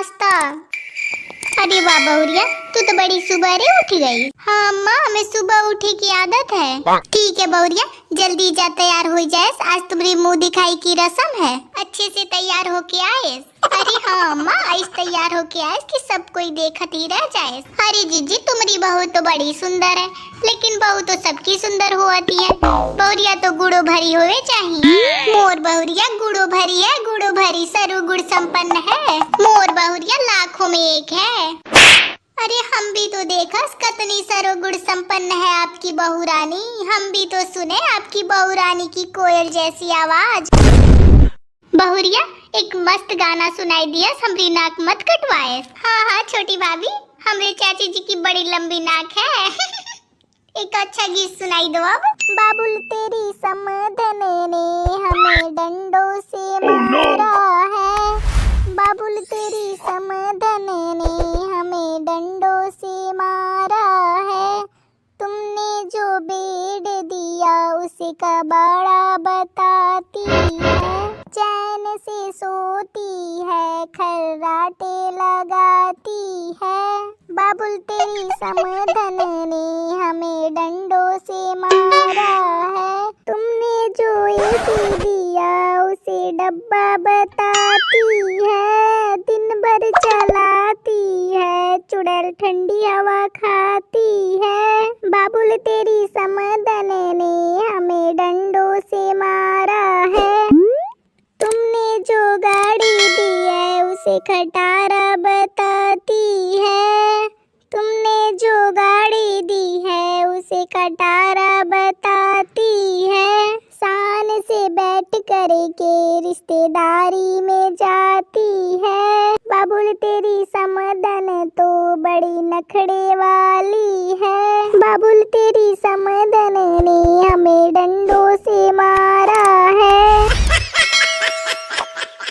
नाश्ता। अरे वाह बहुरिया, तू तो बड़ी सुबह उठ गई। हाँ अम्मा, हमें सुबह उठे की आदत है। ठीक है बहुरिया, जल्दी जा तैयार हो जाए, आज तुम्हारी मुंह दिखाई की रस्म है। अच्छे से तैयार होके आए। अरे हाँ अम्मा, आज तैयार होके आए कि सब कोई देखत ही रह जाए। अरे जीजी, तुम्हारी बहू तो बड़ी सुंदर है, लेकिन बहू तो सबकी सुंदर होती है। बहुरिया तो गुड़ो भरी होवे चाहिए। मोर बहुरिया गुड़ो भरी है, गुड़ो भरी सरु गुड़ संपन्न है। मोर बहुरिया लाखों में एक है। अरे हम भी तो देखा कतनी सरो गुड़ संपन्न है आपकी बहू रानी। हम भी तो सुने आपकी बहू रानी की कोयल जैसी आवाज। बहुरिया, एक मस्त गाना सुनाई दिया, हमरी नाक मत कटवाए। हाँ हाँ छोटी भाभी, हमरे चाची जी की बड़ी लंबी नाक है। एक अच्छा गीत सुनाई दो अब। बाबुल तेरी समधने ने हमें डंडों से मारा है। बाबुल तेरी समधने ने हमें डंडों से मारा है। तुमने जो बेड दिया उसे कबाड़ा बताती है। चैन से सोती है, खर्राटे लगाती है। बाबुल तेरी समधन ने हमें डंडों से मारा है। तुमने जो एसी दिया उसे डब्बा बताती है। दिन भर चलाती है, चुड़ैल ठंडी हवा खाती है। बाबुल तेरी समधन ने हमें डंडों से मारा है। तुमने जो गाड़ी दी है उसे खटारा बताती है। तुमने जो गाड़ी दी है उसे खटारा बताती है। शान से बैठ करके रिश्तेदारी में जाती है। बाबुल तेरी समधन तो बड़ी नखड़े वाली है। बाबुल तेरी समधन ने हमें डंडों